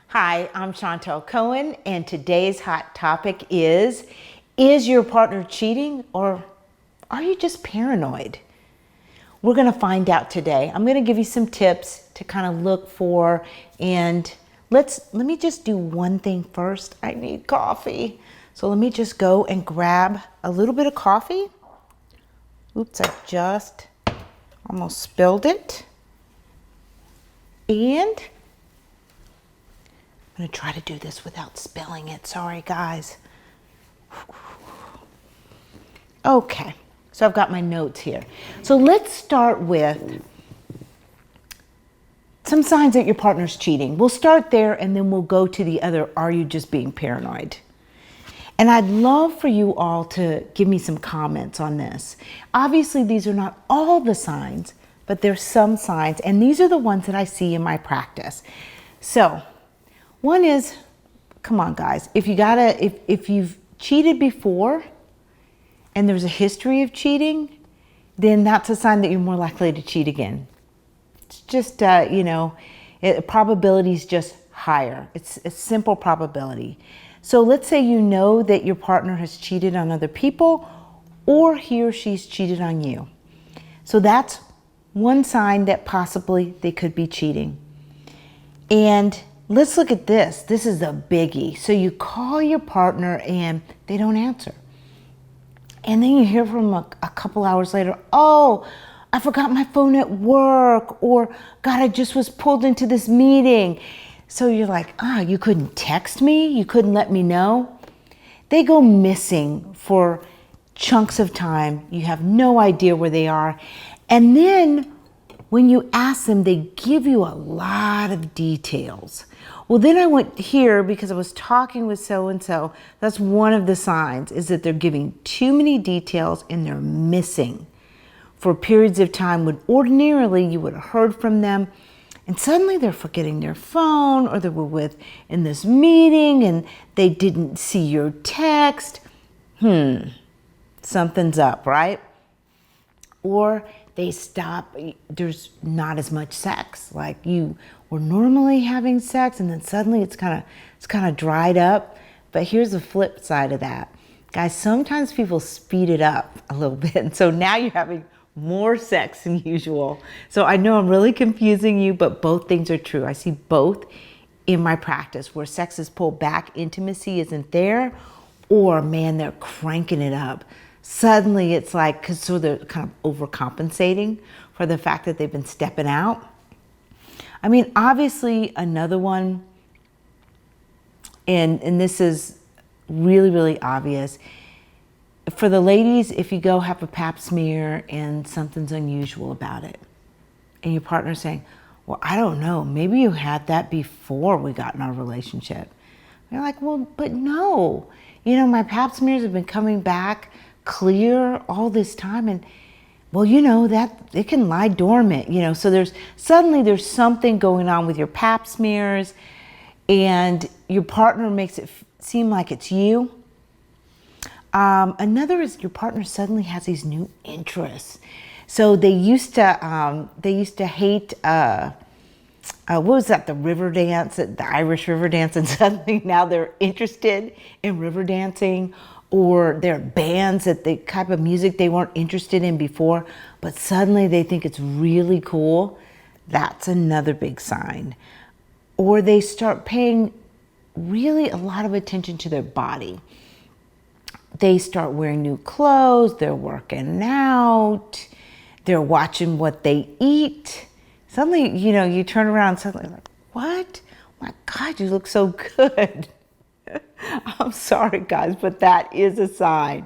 Hi, I'm Chantel Cohen, and today's hot topic is your partner cheating or are you just paranoid? We're going to find out today. I'm going to give you some tips to kind of look for, and let me just do one thing first. I need coffee. So let me just go and grab a little bit of coffee. Oops, I just almost spilled it. And I'm going to try to do this without spilling it. Sorry, guys. Okay, so I've got my notes here. So let's start with some signs that your partner's cheating. We'll start there and then we'll go to the other, are you just being paranoid? And I'd love for you all to give me some comments on this. Obviously, these are not all the signs, but there's some signs, and these are the ones that I see in my practice. So, one is, come on guys, if you've cheated before and there's a history of cheating, then that's a sign that you're more likely to cheat again. It's just, probability is just higher. It's a simple probability. So let's say you know that your partner has cheated on other people or he or she's cheated on you. So that's one sign that possibly they could be cheating. And let's look at this. This is a biggie. So you call your partner and they don't answer. And then you hear from them a couple hours later, oh, I forgot my phone at work, or God, I just was pulled into this meeting. So you're like, you couldn't text me? You couldn't let me know? They go missing for chunks of time. You have no idea where they are. And then when you ask them, they give you a lot of details. Well, then I went here because I was talking with so-and-so. That's one of the signs, is that they're giving too many details and they're missing for periods of time when ordinarily you would have heard from them. And suddenly they're forgetting their phone, or they were in this meeting and they didn't see your text. Something's up, right? Or they stop, there's not as much sex. Like you were normally having sex and then suddenly it's kind of dried up. But here's the flip side of that. Guys, sometimes people speed it up a little bit. And so now you're having more sex than usual. So I know I'm really confusing you, but both things are true. I see both in my practice, where sex is pulled back, intimacy isn't there, or man, they're cranking it up. Suddenly it's like, so they're kind of overcompensating for the fact that they've been stepping out. I mean, obviously another one, and this is really, really obvious. For the ladies, if you go have a pap smear and something's unusual about it, and your partner's saying, well, I don't know, maybe you had that before we got in our relationship. You're like, well, but no, my pap smears have been coming back clear all this time, and well, that it can lie dormant, so there's something going on with your pap smears, and your partner makes it seem like it's you. Another is your partner suddenly has these new interests. So they used to hate what was that, the river dance, the Irish river dance, and suddenly now they're interested in river dancing. Or there are bands that the type of music they weren't interested in before, but suddenly they think it's really cool. That's another big sign. Or they start paying really a lot of attention to their body. They start wearing new clothes, they're working out, they're watching what they eat. Suddenly, you turn around and suddenly like, what? My God, you look so good. I'm sorry, guys, but that is a sign.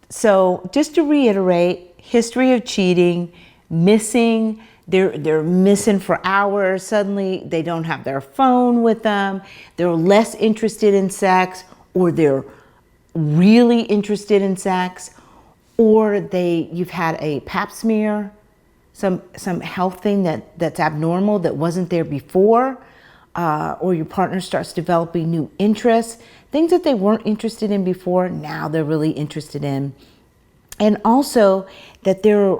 So just to reiterate, history of cheating, missing, they're missing for hours. Suddenly they don't have their phone with them. They're less interested in sex, or they're really interested in sex, or you've had a pap smear, some health thing that's abnormal that wasn't there before. Or your partner starts developing new interests, things that they weren't interested in before, now they're really interested in. And also that they're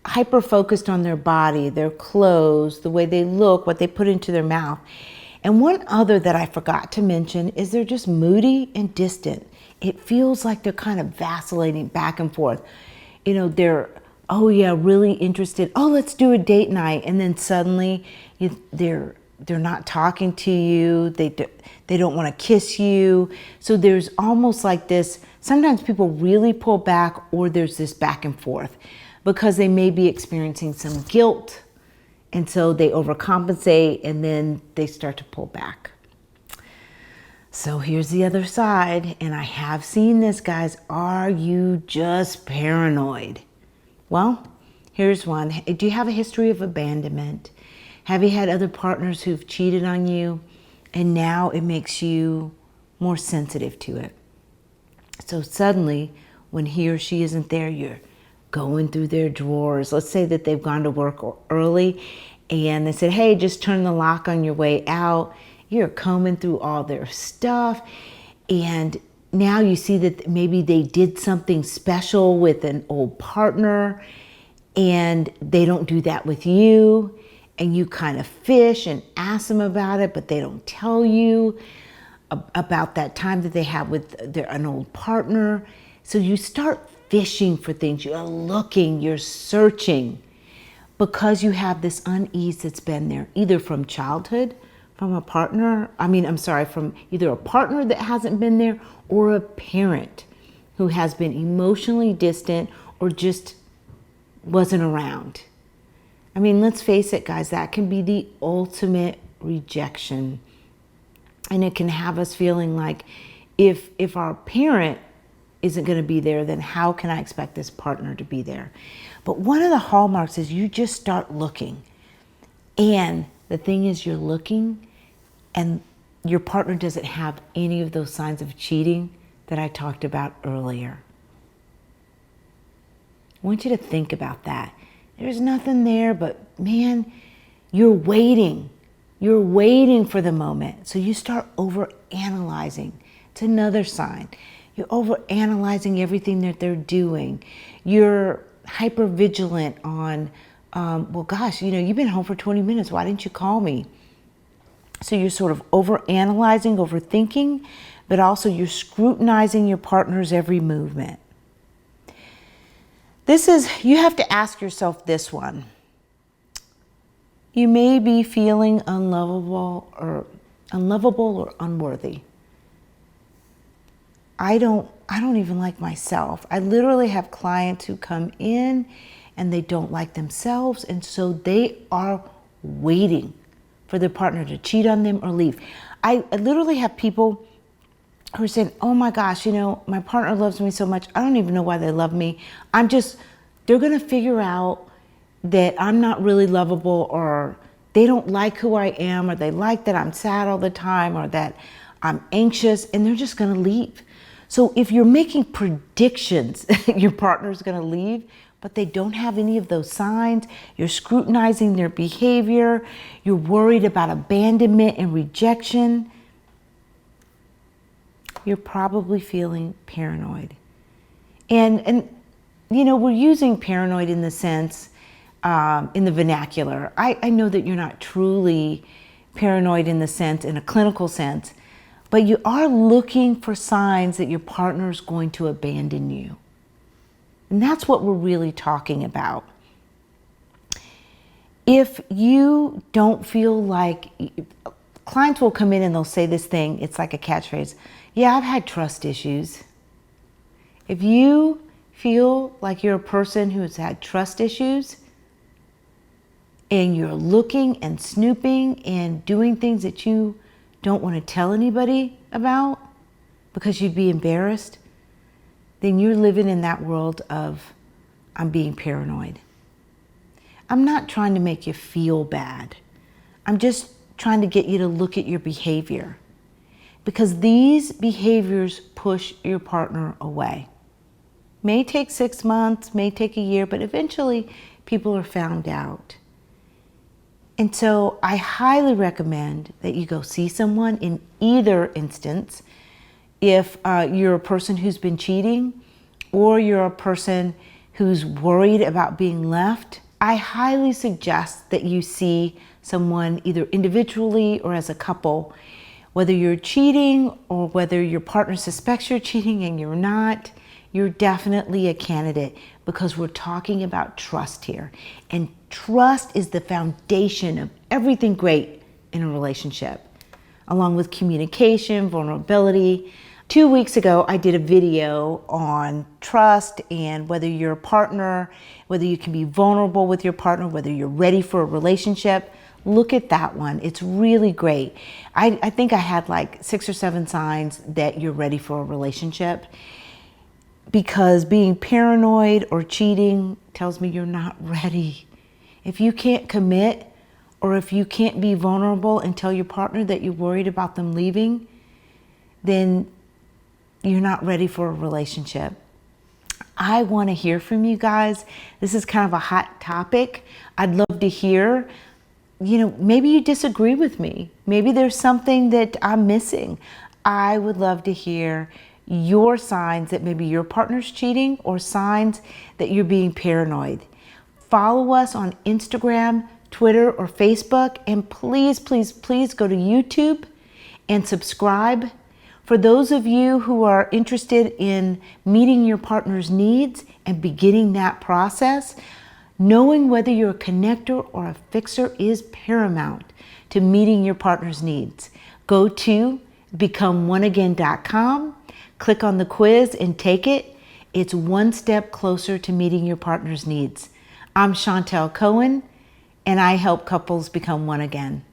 hyper-focused on their body, their clothes, the way they look, what they put into their mouth. And one other that I forgot to mention is they're just moody and distant. It feels like they're kind of vacillating back and forth. They're, oh yeah, really interested. Oh, let's do a date night. And then suddenly they're not talking to you. They don't want to kiss you. So there's almost like this, sometimes people really pull back, or there's this back and forth because they may be experiencing some guilt. And so they overcompensate and then they start to pull back. So here's the other side, and I have seen this, guys. Are you just paranoid? Well, here's one. Do you have a history of abandonment? Have you had other partners who've cheated on you, and now it makes you more sensitive to it? So suddenly, when he or she isn't there, you're going through their drawers. Let's say that they've gone to work early, and they said, hey, just turn the lock on your way out. You're combing through all their stuff, and now you see that maybe they did something special with an old partner, and they don't do that with you, and you kind of fish and ask them about it, but they don't tell you about that time that they had with an old partner. So you start fishing for things. You're looking, you're searching, because you have this unease that's been there, either from childhood, from a partner, from either a partner that hasn't been there or a parent who has been emotionally distant or just wasn't around. Let's face it, guys, that can be the ultimate rejection. And it can have us feeling like if our parent isn't going to be there, then how can I expect this partner to be there? But one of the hallmarks is you just start looking. And the thing is, you're looking and your partner doesn't have any of those signs of cheating that I talked about earlier. I want you to think about that. There's nothing there, but man, you're waiting. You're waiting for the moment. So you start over-analyzing. It's another sign. You're over-analyzing everything that they're doing. You're hyper-vigilant on, you've been home for 20 minutes. Why didn't you call me? So you're sort of over-analyzing, overthinking, but also you're scrutinizing your partner's every movement. You have to ask yourself this one. You may be feeling unlovable or unworthy. I don't even like myself. I literally have clients who come in and they don't like themselves, and so they are waiting for their partner to cheat on them or leave. I literally have people who are saying, oh my gosh, my partner loves me so much. I don't even know why they love me. They're going to figure out that I'm not really lovable, or they don't like who I am, or they like that I'm sad all the time, or that I'm anxious, and they're just going to leave. So if you're making predictions, your partner's going to leave, but they don't have any of those signs, you're scrutinizing their behavior, you're worried about abandonment and rejection, you're probably feeling paranoid. And we're using paranoid in the sense, in the vernacular. I know that you're not truly paranoid in a clinical sense, but you are looking for signs that your partner is going to abandon you. And that's what we're really talking about. If you don't feel like, clients will come in and they'll say this thing, it's like a catchphrase. Yeah, I've had trust issues. If you feel like you're a person who's had trust issues, and you're looking and snooping and doing things that you don't want to tell anybody about because you'd be embarrassed, then you're living in that world of, I'm being paranoid. I'm not trying to make you feel bad. I'm just trying to get you to look at your behavior, because these behaviors push your partner away. May take 6 months, may take a year, but eventually people are found out. And so I highly recommend that you go see someone in either instance. If you're a person who's been cheating, or you're a person who's worried about being left, I highly suggest that you see someone either individually or as a couple, whether you're cheating or whether your partner suspects you're cheating and you're not. You're definitely a candidate, because we're talking about trust here. And trust is the foundation of everything great in a relationship, along with communication, vulnerability. 2 weeks ago, I did a video on trust and whether you're a partner, whether you can be vulnerable with your partner, whether you're ready for a relationship. Look at that one. It's really great. I think I had like 6 or 7 signs that you're ready for a relationship, because being paranoid or cheating tells me you're not ready. If you can't commit, or if you can't be vulnerable and tell your partner that you're worried about them leaving, then you're not ready for a relationship. I want to hear from you guys. This is kind of a hot topic. I'd love to hear, maybe you disagree with me. Maybe there's something that I'm missing. I would love to hear your signs that maybe your partner's cheating, or signs that you're being paranoid. Follow us on Instagram, Twitter, or Facebook, and please, please, please go to YouTube and subscribe. For those of you who are interested in meeting your partner's needs and beginning that process, knowing whether you're a connector or a fixer is paramount to meeting your partner's needs. Go to becomeoneagain.com, click on the quiz and take it. It's one step closer to meeting your partner's needs. I'm Chantel Cohen, and I help couples become one again.